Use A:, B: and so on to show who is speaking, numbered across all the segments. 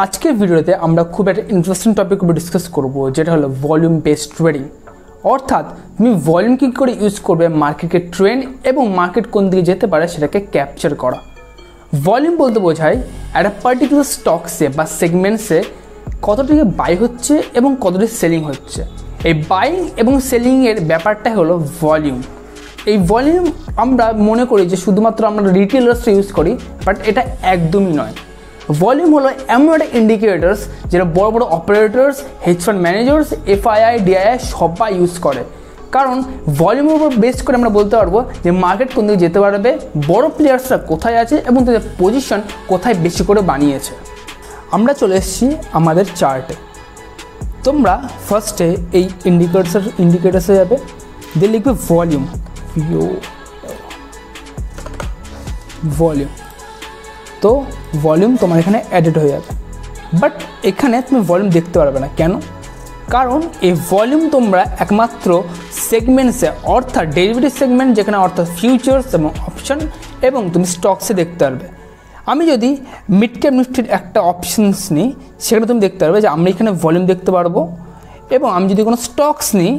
A: আজকের ভিডিওতে আমরা খুব একটা ইন্টারেস্টিং টপিক উপর ডিসকাস করব, যেটা হলো ভলিউম বেসড ট্রেডিং। অর্থাৎ তুমি ভলিউম কী করে ইউজ করবে মার্কেটকে ট্রেন্ড এবং মার্কেট কোন দিকে যেতে পারে সেটাকে ক্যাপচার করা। ভলিউম বলতে বোঝায় একটা পার্টিকুলার স্টকসে বা সেগমেন্টসে কতটিকে বাই হচ্ছে এবং কতটি সেলিং হচ্ছে। এই বাইং এবং সেলিংয়ের ব্যাপারটাই হলো ভলিউম। এই ভলিউম আমরা মনে করি যে শুধুমাত্র আমরা রিটেলার্সরা ইউজ করি, বাট এটা একদমই নয়। ভলিউম হলো এমন একটা ইন্ডিকেটার্স যেটা বড় বড় operators, hedge fund managers, FII, DII সবাই ইউজ করে। কারণ ভলিউমের উপর বেস করে আমরা বলতে পারবো যে মার্কেট কোন দিকে যেতে পারবে, বড় প্লেয়ার্সরা কোথায় আছে এবং তাদের পজিশন কোথায় বেশি করে বানিয়েছে। আমরা চলে এসেছি আমাদের চার্টে। তোমরা ফার্স্টে এই ইন্ডিকেটার্সে যাবে, দিয়ে লিখবে ভলিউম, তো ভলিউম তোমার এখানে অ্যাডেড হয়ে যাবে। বাট এখানে তুমি ভলিউম দেখতে পারবে না, কেন? কারণ এই ভলিউম তোমরা একমাত্র সেগমেন্টসে, অর্থাৎ ডেরিভেটিভ সেগমেন্ট যেখানে অর্থাৎ ফিউচার্স এবং অপশন এবং তুমি স্টকসে দেখতে পারবে। আমি যদি মিড ক্যাপ নিফটির একটা অপশনস নিই, সেখানে তুমি দেখতে পারবে যে আমরা এখানে ভলিউম দেখতে পারবো। এবং আমি যদি কোনো স্টকস নিই,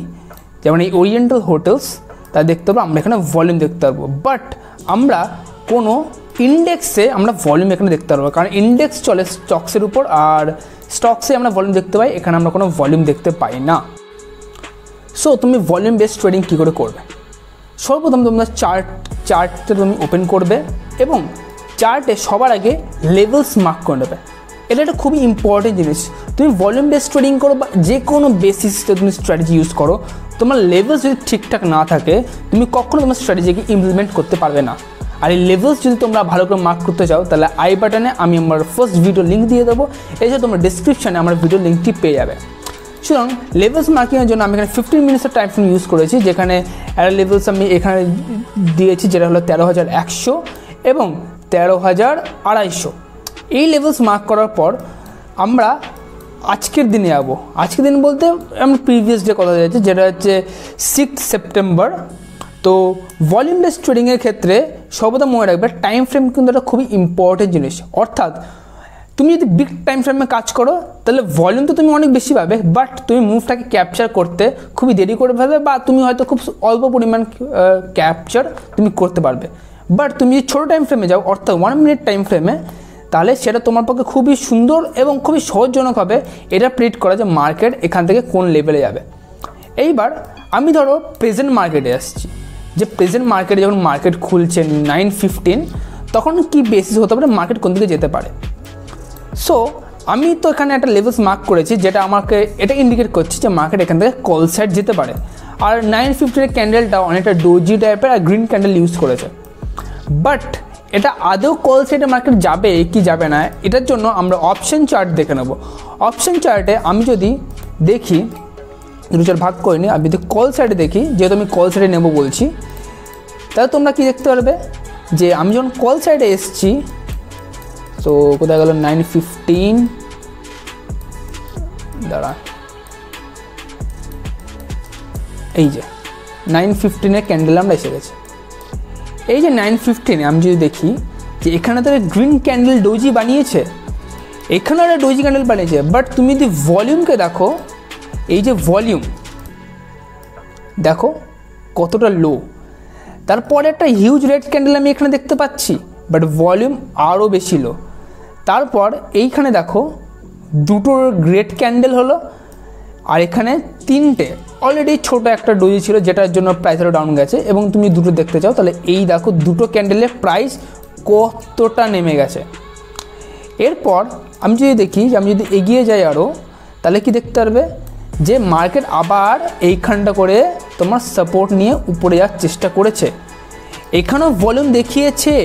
A: যেমন এই ওরিয়েন্টাল হোটেলস, তা দেখতে পারবো আমরা এখানে ভলিউম দেখতে পারবো। বাট আমরা কোনো ইন্ডেক্সে আমরা ভলিউম এখানে দেখতে পারবো, কারণ ইন্ডেক্স চলে স্টকসের উপর, আর স্টকসে আমরা ভলিউম দেখতে পাই, এখানে আমরা কোনো ভলিউম দেখতে পাই না। সো তুমি ভলিউম বেসড ট্রেডিং কী করে করবে? সর্বপ্রথম তোমরা চার্টটা তুমি ওপেন করবে এবং চার্টে সবার আগে লেভেলস মার্ক করে নেবে। এটা একটা খুবই ইম্পর্টেন্ট জিনিস। তুমি ভলিউম বেসড ট্রেডিং করো বা যে কোনো বেসিসে তুমি স্ট্র্যাটেজি ইউজ করো, তোমার লেভেলস যদি ঠিকঠাক না থাকে তুমি কখনো তোমার স্ট্র্যাটেজিকে ইমপ্লিমেন্ট করতে পারবে না। আর এই লেভেলস যদি তোমরা ভালো করে মার্ক করতে চাও, তাহলে আই বাটনে আমি আমার ফার্স্ট ভিডিও লিঙ্ক দিয়ে দেবো, এছাড়া তোমার ডিসক্রিপশানে আমার ভিডিও লিঙ্কটি পেয়ে যাবে। সুতরাং লেভেলস মার্কিংয়ের জন্য আমি এখানে 15 মিনিটসের টাইম ফ্রেম ইউজ করেছি, যেখানে একটা লেভেলস আমি এখানে দিয়েছি যেটা হলো 13,100 এবং 13,250। এই লেভেলস মার্ক করার পর আমরা আজকের দিনে যাবো। আজকের দিন বলতে আমরা প্রিভিয়াস ডে কথা যাচ্ছে, যেটা হচ্ছে 6 সেপ্টেম্বর। তো ভলিউম বেসড ট্রেডিংয়ের ক্ষেত্রে সর্বদা মনে রাখবে টাইম ফ্রেম কিন্তু একটা খুবই ইম্পর্টেন্ট জিনিস। অর্থাৎ তুমি যদি বিগ টাইম ফ্রেমে কাজ করো, তাহলে ভলিউম তো তুমি অনেক বেশি পাবে, বাট তুমি মুভটাকে ক্যাপচার করতে খুবই দেরি করে ফেলবে, বা তুমি হয়তো খুব অল্প পরিমাণ ক্যাপচার তুমি করতে পারবে। বাট তুমি যদি ছোটো টাইম ফ্রেমে যাও, অর্থাৎ 1 মিনিট টাইম ফ্রেমে, তাহলে সেটা তোমার পক্ষে খুবই সুন্দর এবং খুবই সহজজনক হবে এটা প্রেডিক্ট করা যে মার্কেট এখান থেকে কোন লেভেলে যাবে। এইবার আমি ধরো প্রেজেন্ট মার্কেটে আসছি, যে প্রেজেন্ট মার্কেটে যখন মার্কেট খুলছে 9:15, তখন কি বেসিস হতে পারে মার্কেট কোন দিকে যেতে পারে। সো আমি তো এখানে একটা লেভেলস মার্ক করেছি, যেটা আমাকে এটা ইন্ডিকেট করছে যে মার্কেট এখান থেকে কল সাইড যেতে পারে। আর 9:15 ক্যান্ডেলটা অনেকটা ডোজি টাইপের আর গ্রিন ক্যান্ডেল ইউজ করেছে। বাট এটা আদৌ কল সাইডে মার্কেট যাবে কি যাবে না, এটার জন্য আমরা অপশন চার্ট দেখে নেব। অপশন চার্টে আমি যদি দেখি, দুটো ভাগ করে নিই, আমি যদি কল সাইডে দেখি, যেহেতু আমি কল সাইডে নেব বলছি, তাহলে তোমরা কি দেখতে পারবে যে আমি যখন কল সাইডে এসছি, তো কোথায় গেল 9:15, দাঁড়া, এই যে 9:15 ক্যান্ডেল আমরা এসে গেছি। এই যে 9:15 আমি যদি দেখি যে এখানে তো গ্রিন ক্যান্ডেল ডোজি বানিয়েছে, এখানে একটা ডোজি ক্যান্ডেল বানিয়েছে, বাট তুমি যদি ভলিউমকে দেখো, এই যে ভলিউম দেখো কতটা লো, তারপরে একটা হিউজ রেড ক্যান্ডেল আমি এখানে দেখতে পাচ্ছি, বাট ভলিউম আরও বেশি লো। তারপর এইখানে দেখো দুটো রেড ক্যান্ডেল হলো, আর এখানে তিনটে অলরেডি ছোটো একটা ডোজি ছিল, যেটার জন্য প্রাইস আরও ডাউন গেছে। এবং তুমি দুটো দেখতে চাও, তাহলে এই দেখো দুটো ক্যান্ডেলের প্রাইস কতটা নেমে গেছে। এরপর আমি যদি দেখি যে আমি যদি এগিয়ে যাই আরও, তাহলে কি দেখতে পারবে যে মার্কেট আবার এইখানটা করে তোমার সাপোর্ট নিয়ে উপরে যাওয়ার চেষ্টা করেছে। এখানেও ভলিউম দেখিয়েছে,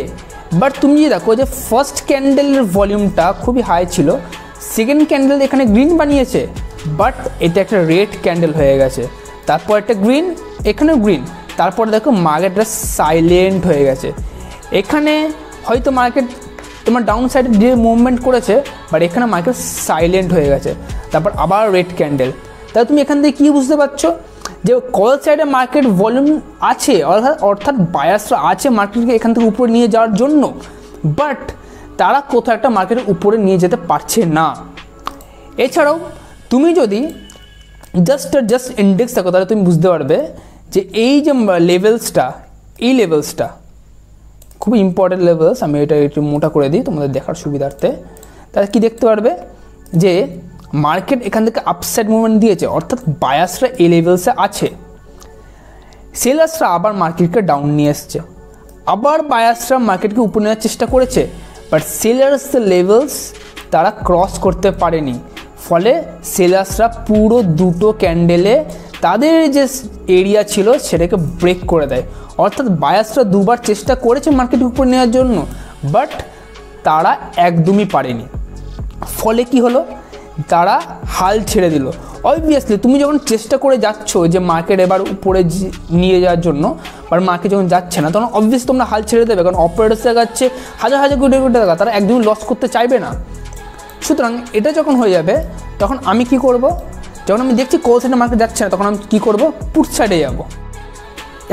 A: বাট তুমি যদি দেখো যে ফার্স্ট ক্যান্ডেলের ভলিউমটা খুবই হাই ছিল, সেকেন্ড ক্যান্ডেল এখানে গ্রিন বানিয়েছে, বাট এটা একটা রেড ক্যান্ডেল হয়ে গেছে, তারপর একটা গ্রিন, এখানেও গ্রিন, তারপর দেখো মার্কেটটা সাইলেন্ট হয়ে গেছে। এখানে হয়তো মার্কেট তোমার ডাউন সাইডে দিয়ে মুভমেন্ট করেছে, বাট এখানে মার্কেট সাইলেন্ট হয়ে গেছে, তারপর আবার রেড ক্যান্ডেল। তাহলে তুমি এখান থেকে কী বুঝতে পারছো যে কল সাইডে মার্কেট ভলিউম আছে, অর্থাৎ বায়াসরা আছে মার্কেটকে এখান থেকে উপরে নিয়ে যাওয়ার জন্য, বাট তারা কোথাও একটা মার্কেটের উপরে নিয়ে যেতে পারছে না। এছাড়াও তুমি যদি জাস্ট ইন্ডেক্স থাকো তাহলে তুমি বুঝতে পারবে যে এই যে লেভেলসটা, এই লেভেলসটা খুব ইম্পর্টেন্ট লেভেলস। আমি এটা একটু মোটা করে দিই তোমাদের দেখার সুবিধার্থে। তাহলে কি দেখতে পারবে যে মার্কেট এখান থেকে আপসাইড মুভমেন্ট দিয়েছে, অর্থাৎ বায়াসরা এই লেভেলসে আছে, সেলার্সরা আবার মার্কেটকে ডাউন নিয়ে এসছে, আবার বায়াসরা মার্কেটকে উপরে নেওয়ার চেষ্টা করেছে, বাট সেলার্স লেভেলস তারা ক্রস করতে পারেনি। ফলে সেলার্সরা পুরো দুটো ক্যান্ডেলে তাদের যে এরিয়া ছিল সেটাকে ব্রেক করে দেয়। অর্থাৎ বায়াসরা দুবার চেষ্টা করেছে মার্কেটের উপরে নেওয়ার জন্য, বাট তারা একদমই পারেনি। ফলে কি হলো, তারা হাল ছেড়ে দিল। অবভিয়াসলি তুমি যখন চেষ্টা করে যাচ্ছ যে মার্কেট এবার উপরে নিয়ে যাওয়ার জন্য, বাট মার্কেট যখন যাচ্ছে না, তখন অবভিয়াসলি তোমরা হাল ছেড়ে দেবে, কারণ অপারেটর্স দেখাচ্ছে হাজার হাজার কোটি কোটি টাকা, তারা একদমই লস করতে চাইবে না। সুতরাং এটা যখন হয়ে যাবে তখন আমি কি করব, যখন আমি দেখছি কল সাইডে মার্কেট যাচ্ছে না, তখন আমি কী করব, পুট সাইডে যাব।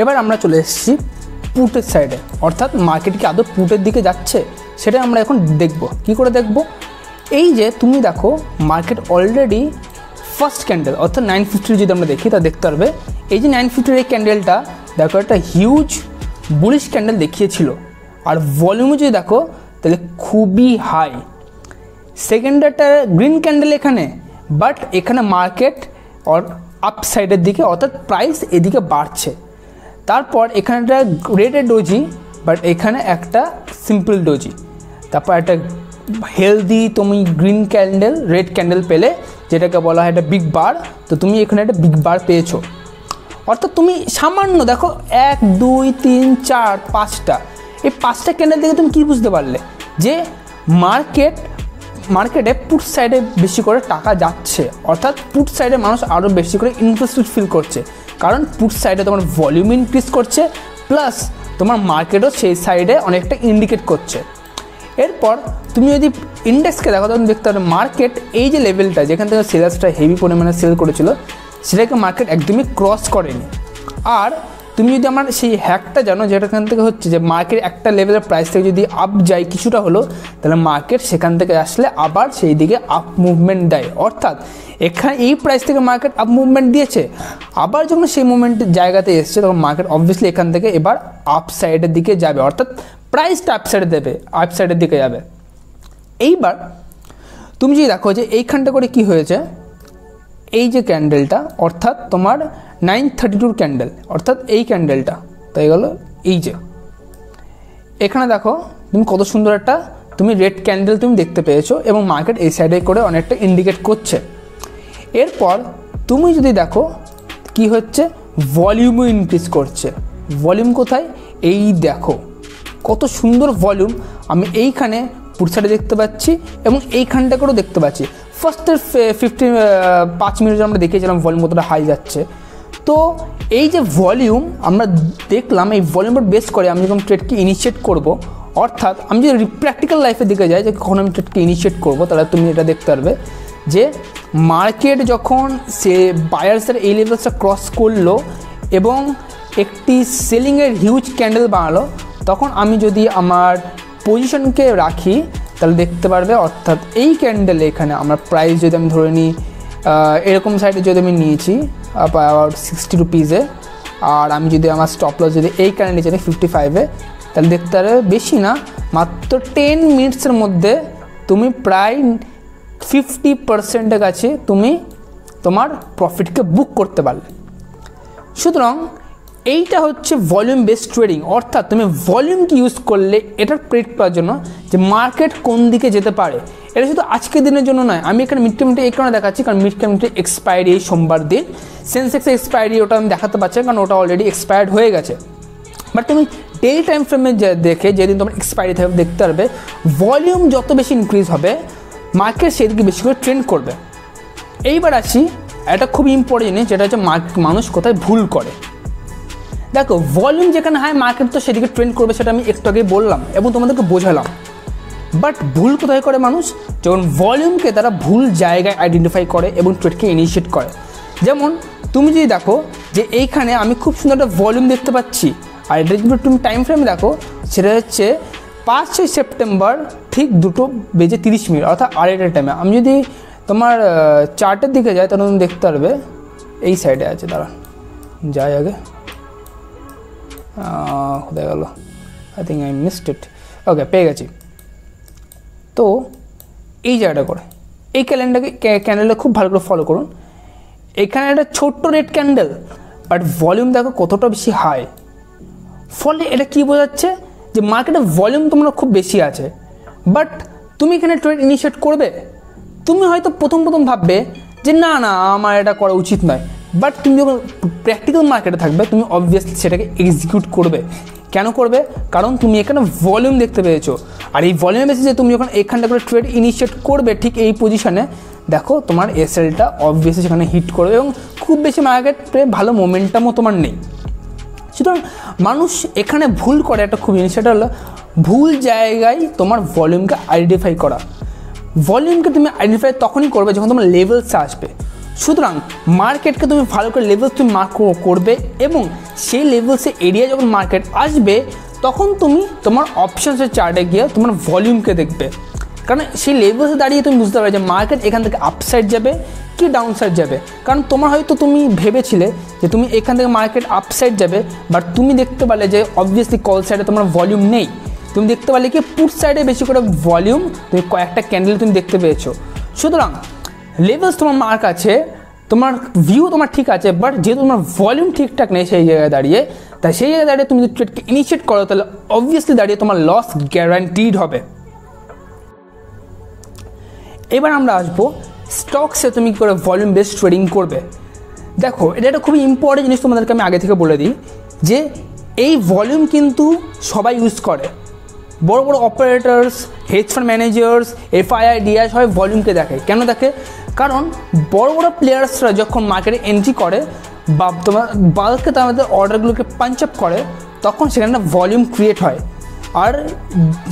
A: এবার আমরা চলে এসেছি পুটের সাইডে, অর্থাৎ মার্কেট কি আদৌ পুটের দিকে যাচ্ছে সেটা আমরা এখন দেখব। কি করে দেখব, এই যে তুমি দেখো মার্কেট অলরেডি ফার্স্ট ক্যান্ডেল অর্থাৎ 950 যদি আমরা দেখি তা দেখতে পারবে এই যে 950 এই ক্যান্ডেলটা দেখো একটা হিউজ বুলিশ ক্যান্ডেল দেখিয়েছিল, আর ভলিউমে যদি দেখো তাহলে খুবই হাই। সেকেন্ডারটা গ্রিন ক্যান্ডেল এখানে, বাট এখানে মার্কেট আপসাইডের দিকে, অর্থাৎ প্রাইস এদিকে বাড়ছে। তারপর এখানে একটা রেডের ডোজি, বাট এখানে একটা সিম্পল ডোজি, তারপর একটা হেলদি তুমি গ্রিন ক্যান্ডেল রেড ক্যান্ডেল পেলে, যেটাকে বলা হয় একটা বিগ বার। তো তুমি এখানে একটা বিগ বার পেয়েছো, অর্থাৎ তুমি সামান্য দেখো 1 2 3 4 5টা, এই 5টা ক্যান্ডেল থেকে তুমি কী বুঝতে পারলে যে মার্কেটে পুট সাইডে বেশি করে টাকা যাচ্ছে, অর্থাৎ পুট সাইডে মানুষ আরও বেশি করে ইন্টারেস্টেড ফিল করছে, কারণ পুট সাইডে তোমার ভলিউম ইনক্রিজ করছে, প্লাস তোমার মার্কেটও সেই সাইডে অনেকটা ইন্ডিকেট করছে। এরপর তুমি যদি ইন্ডেক্সকে দেখো তখন দেখতে পাবে মার্কেট এই যে লেভেলটা যেখান থেকে সেলার্সটা হেভি পরিমাণে সেল করেছিল সেটাকে মার্কেট একদমই ক্রস করেনি। আর তুমি যদি আমার সেই হ্যাকটা জানো, যেটা এখান থেকে হচ্ছে যে মার্কেট একটা লেভেলের প্রাইস থেকে যদি আপ যায় কিছুটা হলো, তাহলে মার্কেট সেখান থেকে আসলে আবার সেই দিকে আপ মুভমেন্ট দেয়। অর্থাৎ এখানে এই প্রাইস থেকে মার্কেট আপ মুভমেন্ট দিয়েছে, আবার যখন সেই মুভমেন্টের জায়গাতে এসছে তখন মার্কেট অবভিয়াসলি এখান থেকে এবার আপ সাইডের দিকে যাবে, অর্থাৎ প্রাইসটা আপ সাইডের দিকে যাবে। এইবার তুমি যদি দেখো যে এইখানটা করে কি হয়েছে, এই যে ক্যান্ডেলটা অর্থাৎ তোমার 932 ক্যান্ডেল, অর্থাৎ এই ক্যান্ডেলটা তাই গেল, এই যে এখানে দেখো তুমি কত সুন্দর একটা তুমি রেড ক্যান্ডেল তুমি দেখতে পেয়েছো, এবং মার্কেট এই সাইডে করে অনেকটা ইন্ডিকেট করছে। এরপর তুমি যদি দেখো কি হচ্ছে, ভলিউমও ইনক্রিজ করছে। ভলিউম কোথায়, এই দেখো কত সুন্দর ভলিউম আমি এইখানে পুট সাইডে দেখতে পাচ্ছি, এবং এইখানটা করেও দেখতে পাচ্ছি। ফার্স্টের 5 মিনিট আমরা দেখিয়েছিলাম ভলিউম কতটা হাই যাচ্ছে। তো এই যে ভলিউম আমরা দেখলাম, এই ভলিউমের বেস করে আমি যখন ট্রেডকে ইনিশিয়েট করব, অর্থাৎ আমি যদি প্র্যাকটিক্যাল লাইফের দিকে যাই যে কখন আমি ট্রেডকে ইনিশিয়েট করব, তাহলে তুমি এটা দেখতে পারবে যে মার্কেট যখন সে বায়ার্সের এই লেভেলসটা ক্রস করলো এবং একটি সেলিংয়ের হিউজ ক্যান্ডেল বানালো, তখন আমি যদি আমার পজিশনকে রাখি তাহলে দেখতে পারবে, অর্থাৎ এই ক্যান্ডেল এখানে আমার প্রাইস যদি আমি ধরে নিই এরকম সাইডে যদি আমি নিয়েছি অ্যাবাউট 60 রুপিসে, আর আমি যদি আমার স্টপ লস যদি এই ক্যান্ডেল নিচে 55-এ, তাহলে দেখতে পারবে বেশি না মাত্র 10 মিনিটসের মধ্যে তুমি প্রায় 50%-এর কাছে তুমি তোমার প্রফিটকে বুক করতে পারলে। সুতরাং এইটা হচ্ছে ভলিউম বেসড ট্রেডিং, অর্থাৎ তুমি ভলিউমকে ইউজ করলে এটার প্রেডিক্ট করার জন্য যে মার্কেট কোন দিকে যেতে পারে। এটা শুধু আজকের দিনের জন্য নয়, আমি এখানে মিড টার্মে এই কারণে দেখাচ্ছি কারণ মিড টার্মে এক্সপায়ারি এই সোমবার দিন, সেন্সেক্সের এক্সপায়ারি ওটা আমি দেখাতে পারছি কারণ ওটা অলরেডি এক্সপায়ার্ড হয়ে গেছে। বাট তুমি ডেইলি টাইম ফ্রেমে দেখে যেদিন তোমার এক্সপায়ারি থাকবে দেখতে পারবে ভলিউম যত বেশি ইনক্রিজ হবে মার্কেট সেদিকে বেশি করে ট্রেন্ড করবে। এইবার আসি এটা খুব ইম্পর্টেন্ট জিনিস, যেটা হচ্ছে মানুষ কোথায় ভুল করে। দেখো ভলিউম যেখানে হাই মার্কেট তো সেদিকে ট্রেন্ড করবে, সেটা আমি একটু আগে বললাম এবং তোমাদেরকে বোঝালাম। বাট ভুল কোথায় করে মানুষ, যখন ভলিউমকে তারা ভুল জায়গায় আইডেন্টিফাই করে এবং ট্রেডকে ইনিশিয়েট করে। যেমন তুমি যদি দেখো যে এইখানে আমি খুব সুন্দর একটা ভলিউম দেখতে পাচ্ছি, আর এটা যদি তুমি টাইম ফ্রেমে দেখো সেটা হচ্ছে 5-6 সেপ্টেম্বর ঠিক 2:30 অর্থাৎ আড়াইটার টাইমে আমি যদি তোমার চার্টের দিকে যাই তাহলে তুমি দেখতে পারবে এই সাইডে আছে, দাঁড়া যাই আগে, কোথায় গেল, I think I missed it, okay পেয়ে গেছি। তো এই জায়গাটা করে এই ক্যান্ডেলটা খুব ভালো করে ফলো করুন। এখানে একটা ছোট্ট রেড ক্যান্ডেল, বাট ভলিউম দেখো কতটা বেশি হাই। ফলে এটা কি বোঝাচ্ছে যে মার্কেটে ভলিউম তোমরা খুব বেশি আছে, বাট তুমি এখানে ট্রেড ইনিশিয়েট করবে। তুমি হয়তো প্রথম ভাববে যে না আমার এটা করা উচিত নয়, বাট তুমি যখন প্র্যাকটিক্যাল মার্কেটে থাকবে তুমি অবভিয়াসলি সেটাকে এক্সিকিউট করবে। কেন করবে? কারণ তুমি এখানে ভলিউম দেখতে পেয়েছো, আর এই ভলিউমের বেসিসে তুমি যখন এখানটা করে ট্রেড ইনিশিয়েট করবে ঠিক এই পজিশনে, দেখো তোমার এসএলটা অবভিয়াসলি সেখানে হিট করবে এবং খুব বেশি মার্কেটে ভালো মোমেন্টামও তোমার নেই। সুতরাং মানুষ এখানে ভুল করে একটা খুব জিনিস, সেটা হলো ভুল জায়গায় তোমার ভলিউমকে আইডেন্টিফাই করা। ভলিউমকে তুমি আইডেন্টিফাই তখনই করবে যখন তোমার লেভেলসে আসবে। সুতরাং মার্কেটকে তুমি ভালো করে লেভেলস তুমি মার্ক করবে এবং সেই লেভেলসে এরিয়া যখন মার্কেট আসবে তখন তুমি তোমার অপশনসের চার্টে গিয়ে তোমার ভলিউমকে দেখবে। কারণ সেই লেভেলসে দাঁড়িয়ে তুমি বুঝতে পারবে যে মার্কেট এখান থেকে আপসাইড যাবে কি ডাউন সাইড যাবে। কারণ তোমার হয়তো তুমি ভেবেছিলে যে তুমি এখান থেকে মার্কেট আপসাইড যাবে, বাট তুমি দেখতে পারলে যে অবভিয়াসলি কল সাইডে তোমার ভলিউম নেই। তুমি দেখতে পারলে কি পুট সাইডে বেশি করে ভলিউম, তুমি কয়েকটা ক্যান্ডেল তুমি দেখতে পেয়েছো। সুতরাং লেভেলস তোমার মার্ক আছে, তোমার ভিউ তোমার ঠিক আছে, বাট যেহেতু তোমার ভলিউম ঠিকঠাক নেই সেই জায়গায় দাঁড়িয়ে, তাই সেই জায়গায় দাঁড়িয়ে তুমি যদি ট্রেডকে ইনিশিয়েট করো তাহলে অবভিয়াসলি দাঁড়িয়ে তোমার লস গ্যারান্টিড হবে। এবার আমরা আসবো স্টকসে তুমি কী করে ভলিউম বেস ট্রেডিং করবে। দেখো এটা একটা খুবই ইম্পর্টেন্ট জিনিস, তোমাদেরকে আমি আগে থেকে বলে দিই যে এই ভলিউম কিন্তু সবাই ইউজ করে। বড় বড় operators, hedge fund managers, FII, DII সবাই ভলিউমকে দেখে। কেন দেখে? কারণ বড় বড় প্লেয়ার্সরা যখন মার্কেটে এন্ট্রি করে বা তোমার বাল্কে তাদের অর্ডারগুলোকে পাঞ্চ আপ করে তখন সেখানে ভলিউম ক্রিয়েট হয়। আর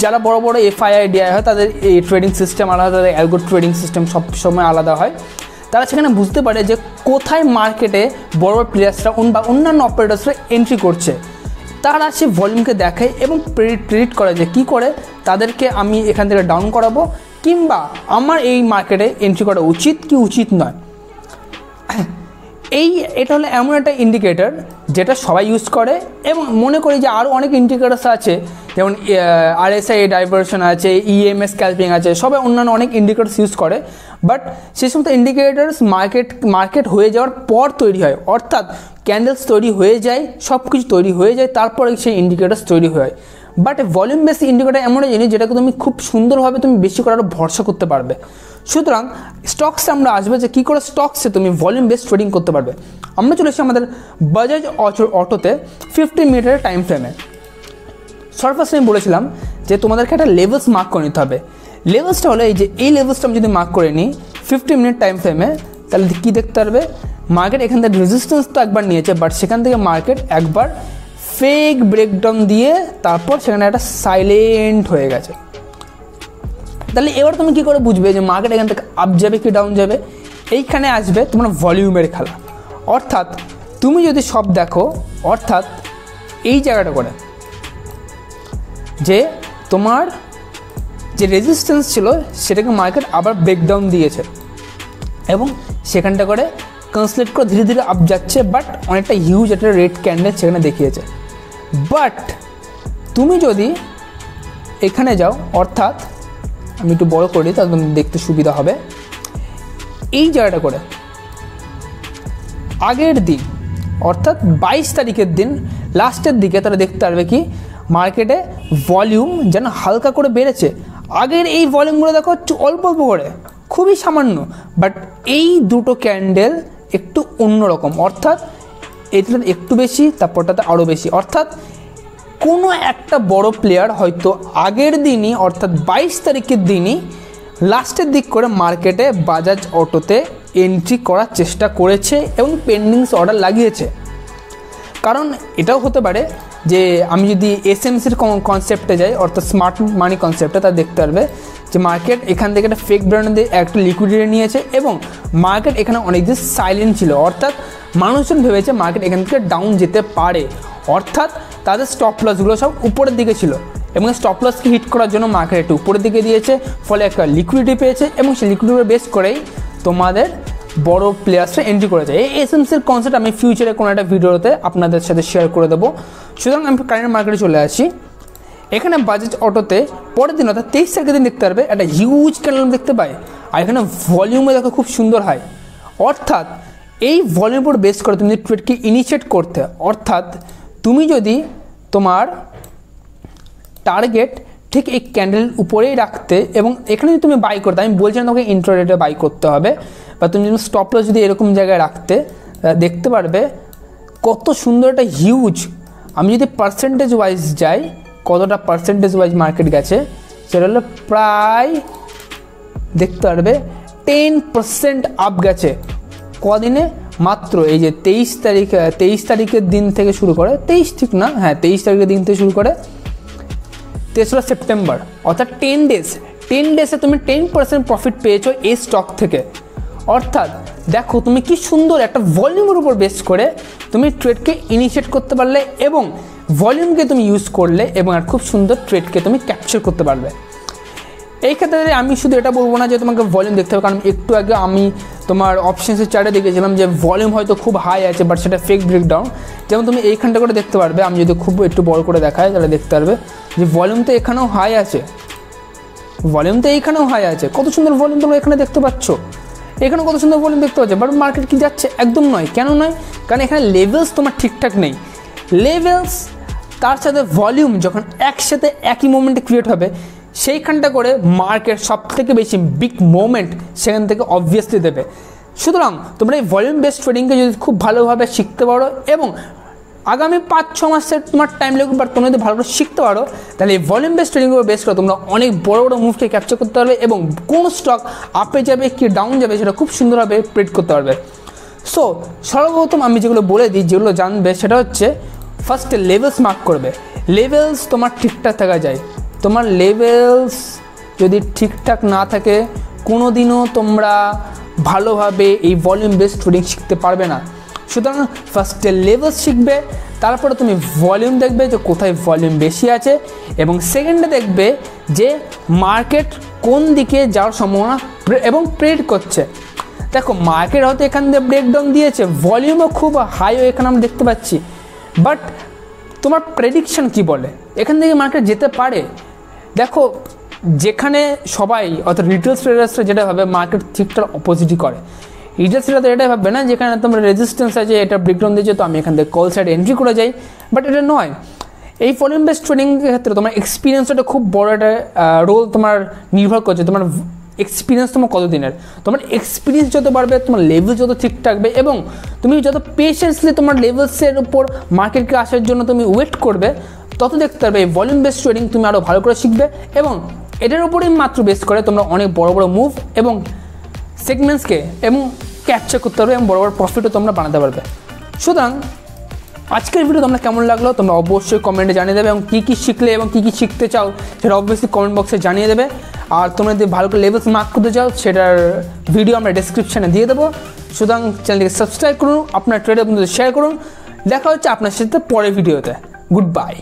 A: যারা বড় বড় এফআইআই, ডিআই হয় তাদের এই ট্রেডিং সিস্টেম আলাদা, তাদের অ্যালগো ট্রেডিং সিস্টেম সব সময় আলাদা হয়। তারা সেখানে বুঝতে পারে যে কোথায় মার্কেটে বড় বড় প্লেয়ার্সরা বা অন্যান্য অপারেটার্সরা এন্ট্রি করছে। তারা সে ভলিউমকে দেখে এবং প্রেডিক্ট করে যে কী করে তাদেরকে আমি এখান থেকে ডাউন করাবো কিংবা আমার এই মার্কেটে এন্ট্রি করা উচিত কি উচিত নয়। এটা হলো এমন একটা ইন্ডিকেটর যেটা সবাই ইউজ করে এবং মনে করি যে আরও অনেক ইন্ডিকেটার্স আছে, যেমন আরএসআই ডাইভারশন আছে, ইএমএস স্ক্যালপিং আছে, সবাই অন্যান্য অনেক ইন্ডিকেটার্স ইউজ করে। বাট সেই সমস্ত ইন্ডিকেটার্স মার্কেট হয়ে যাওয়ার পর তৈরি হয়, অর্থাৎ ক্যান্ডেলস তৈরি হয়ে যায়, সব কিছু তৈরি হয়ে যায়, তারপরে সেই ইন্ডিকেটার্স তৈরি হয়। বাট ভলিউম বেসিক ইন্ডিকেটার এমন একটা জিনিস যেটাকে তুমি খুব সুন্দরভাবে তুমি বেশি করে আরও ভরসা করতে পারবে। সুতরাং স্টকসে আমরা আসবে যে কী করে স্টকসে তুমি ভলিউম বেস ট্রেডিং করতে পারবে। আমরা চলে এসেছি আমাদের বাজাজ অটোতে 15 মিনিটের টাইম ফ্রেমে। ফার্স্ট আমি বলেছিলাম যে তোমাদেরকে একটা লেভেলস মার্ক করে নিতে হবে। লেভেলসটা হলো এই যে এই লেভেলসটা আমি যদি মার্ক করে নিই 15 মিনিট টাইম ফ্রেমে, তাহলে কী দেখতে পারবে মার্কেট এখান থেকে রেজিস্ট্যান্স তো একবার নিয়েছে, বাট সেখান থেকে মার্কেট একবার ফেক ব্রেকডাউন দিয়ে তারপর সেখানে একটা সাইলেন্ট হয়ে গেছে। তাহলে এবার তুমি কী করে বুঝবে যে মার্কেট এখান থেকে আপ যাবে কি ডাউন যাবে? এইখানে আসবে তোমার ভলিউমের খেলা। অর্থাৎ তুমি যদি সব দেখো, অর্থাৎ এই জায়গাটা করে যে তোমার যে রেজিস্ট্যান্স ছিল সেটাকে মার্কেট আবার ব্রেকডাউন দিয়েছে এবং সেখানটা করে কনসলিডেট করে ধীরে ধীরে আপ যাচ্ছে, বাট অনেকটা হিউজ একটা রেড ক্যান্ডেল সেখানে দেখিয়েছে। বাট তুমি যদি এখানে যাও, অর্থাৎ আমি একটু বড় করি তাহলে তুমি দেখতে সুবিধা হবে, এই জায়গাটা করে আগের দিন অর্থাৎ 22 তারিখের দিন লাস্টের দিকে তারা দেখতে পারবে কি মার্কেটে ভলিউম যেন হালকা করে বেড়েছে। আগের এই ভলিউমগুলো দেখো অল্প অল্প করে, খুবই সামান্য, বাট এই দুটো ক্যান্ডেল একটু অন্যরকম, অর্থাৎ এটাতে একটু বেশি, তারপরটাতে আরও বেশি। অর্থাৎ কোনো একটা বড় প্লেয়ার হয়তো আগের দিনই অর্থাৎ 22 তারিখের দিনই লাস্টের দিক করে মার্কেটে বাজাজ অটোতে এন্ট্রি করার চেষ্টা করেছে এবং পেন্ডিংস অর্ডার লাগিয়েছে। কারণ এটাও হতে পারে যে আমি যদি এসএমসির কনসেপ্টে যাই, অর্থাৎ স্মার্ট মানি কনসেপ্টে, তা দেখতে পারবে যে মার্কেট এখান থেকে একটা ফেক ব্র্যান্ড দিয়ে একটা লিকুইডিটি নিয়েছে এবং মার্কেট এখানে অনেক দিন সাইলেন্ট ছিল। অর্থাৎ মানুষজন ভেবেছে মার্কেট এখান থেকে ডাউন যেতে পারে, অর্থাৎ তাদের স্টপ লসগুলো সব উপরের দিকে ছিল এবং স্টপ লসকে হিট করার জন্য মার্কেট একটু উপরের দিকে দিয়েছে, ফলে একটা লিকুইডিটি পেয়েছে এবং সেই লিকুইডিটি বেস করেই তোমাদের বড় প্লেয়ার্সরা এন্ট্রি করেছে। এই এসএমসির কনসেপ্ট আমি ফিউচারে কোনো একটা ভিডিওতে আপনাদের সাথে শেয়ার করে দেবো। সুতরাং আমি কারেন্ট মার্কেটে চলে আসি। এখানে বাজাজ অটোতে পরের দিন অর্থাৎ 23 তারিখের দিন দেখতে পারবে একটা হিউজ ক্যান্ডেল দেখতে পাই, আর এখানে ভলিউমে দেখো খুব সুন্দর হয়। অর্থাৎ এই ভলিউমের উপর বেস করে তুমি যদি ট্রেডকে ইনিশিয়েট করতে, অর্থাৎ তুমি যদি তোমার টার্গেট ঠিক এই ক্যান্ডেল উপরেই রাখতে এবং এখানে যদি তুমি বাই করতে, আমি বলছি না তোমাকে ইন্ট্রাডেতে বাই করতে হবে, বা তুমি যদি স্টপ লস যদি এরকম জায়গায় রাখতে, দেখতে পারবে কত সুন্দর একটা হিউজ। আমি যদি পার্সেন্টেজ ওয়াইজ যাই, কতটা পার্সেন্টেজ ওয়াইজ মার্কেট গেছে সেটা হলো প্রায় দেখতে পারবে 10% আপ গেছে। কদিনে? মাত্র এই যে 23 তারিখের দিন থেকে শুরু করে, 23 তারিখের দিন থেকে শুরু করে 3রা সেপ্টেম্বর, অর্থাৎ 10 ডেজে তুমি 10% প্রফিট পেয়েছো এই স্টক থেকে। অর্থাৎ দেখো তুমি কি সুন্দর একটা ভলিউমের উপর বেস করে তুমি ট্রেডকে ইনিশিয়েট করতে পারলে এবং ভলিউমকে তুমি ইউজ করলে এবং আর খুব সুন্দর ট্রেডকে তুমি ক্যাপচার করতে পারবে। এই ক্ষেত্রে আমি শুধু এটা বলবো না যে তোমাকে ভলিউম দেখতে হবে, কারণ একটু আগে আমি তোমার অপশনসের চার্টে দেখেছিলাম যে ভলিউম হয়তো খুব হাই আছে বাট সেটা ফেক ব্রেকডাউন। যেমন তুমি এইখানটা করে দেখতে পারবে, আমি যদি খুব একটু বড় করে দেখাই তাহলে দেখতে পারবে যে ভলিউম তো এখানেও হাই আছে, কত সুন্দর ভলিউম তোমরা এখানে দেখতে পাচ্ছ, এখানে কত সুন্দর ভলিউম দেখতে পাচ্ছ। বাট মার্কেট কি যাচ্ছে? একদম নয়। কেন নয়? কারণ এখানে লেভেলস তোমার ঠিকঠাক নেই। লেভেলস তার সাথে ভলিউম যখন একসাথে একই মোমেন্টে ক্রিয়েট হবে, সেইখানটা করে মার্কেট সব থেকে বেশি বিগ মোমেন্ট সেখান থেকে অবভিয়াসলি দেবে। সুতরাং তোমরা এই ভলিউম বেসড ট্রেডিংকে যদি খুব ভালোভাবে শিখতে পারো এবং আগামী 5-6 মাসের তোমার টাইম লাগবে, বাট তোমরা যদি ভালো করে শিখতে পারো তাহলে এই ভলিউম বেসড ট্রেডিং উপর বেস করে তোমরা অনেক বড় বড় মুভকে ক্যাপচার করতে পারবে এবং কোন স্টক আপে যাবে কি ডাউন যাবে সেটা খুব সুন্দরভাবে প্রেডিক্ট করতে পারবে। সো সর্বপ্রথম আমি যেগুলো বলে দিই, যেগুলো জানবে সেটা হচ্ছে ফার্স্টে লেভেলস মার্ক করবে। লেভেলস তোমার ঠিকঠাক থাকা যায়। তোমার লেভেলস যদি ঠিকঠাক না থাকে কোনো দিনও তোমরা ভালোভাবে এই ভলিউম বেসড ট্রেডিং শিখতে পারবে না। সুতরাং ফার্স্টে লেভেলস শিখবে, তারপরে তুমি ভলিউম দেখবে যে কোথায় ভলিউম বেশি আছে, এবং সেকেন্ডে দেখবে যে মার্কেট কোন দিকে যাওয়ার সম্ভাবনা এবং প্রেডিক্ট করছে। দেখো মার্কেট হয়তো এখান থেকে ব্রেকডাউন দিয়েছে, ভলিউমও খুব হাইও এখানে আমরা দেখতে পাচ্ছি, বাট তোমার প্রেডিকশন কি বলে এখান থেকে মার্কেট যেতে পারে। দেখো যেখানে সবাই অর্থাৎ রিটেল ট্রেডার্সরা যেটা ভাবে মার্কেট ঠিকঠাক অপোজিটই করে, রিটেল ট্রেডার এটাই ভাববে না যেখানে তোমার রেজিস্ট্যান্স আছে, এটা ব্রেকডাউন দিয়েছে তো আমি এখান থেকে কল সাইড এন্ট্রি করে যাই, বাট এটা নয়। এই ভলিউম বেসড ট্রেডিংয়ের ক্ষেত্রে তোমার এক্সপিরিয়েন্স একটা খুব বড় একটা রোল তোমার নির্ভর করছে। তোমার এক্সপিরিয়েন্স তোমার কতদিনের, তোমার এক্সপিরিয়েন্স যত বাড়বে তোমার লেভেল যত ঠিক থাকবে এবং তুমি যত পেশেন্সলি তোমার লেভেলসের উপর মার্কেটকে আসার জন্য তুমি ওয়েট করবে, তত দেখতে পারবে এই ভলিউম বেসড ট্রেডিং তুমি আরও ভালো করে শিখবে এবং এটার উপরেই মাত্র বেস করে তোমরা অনেক বড় বড় মুভ এবং সেগমেন্টসকে এবং ক্যাপচার করতে পারবে এবং বড় বড় প্রফিটও তোমরা বানাতে পারবে। সুতরাং আজকের ভিডিও তোমরা কেমন লাগলো তোমরা অবশ্যই কমেন্টে জানিয়ে দেবে এবং কী কী শিখলে এবং কী কী শিখতে চাও সেটা অবশ্যই কমেন্ট বক্সে জানিয়ে দেবে। আর তোমরা যদি ভালো করে লেভেলস মার্ক করতে চাও সেটার ভিডিও আমরা ডেসক্রিপশানে দিয়ে দেবো। সুতরাং চ্যানেলটিকে সাবস্ক্রাইব করুন, আপনার ট্রেডের বন্ধুদের শেয়ার করুন। দেখা হচ্ছে আপনার সাথে পরের ভিডিওতে। Good bye.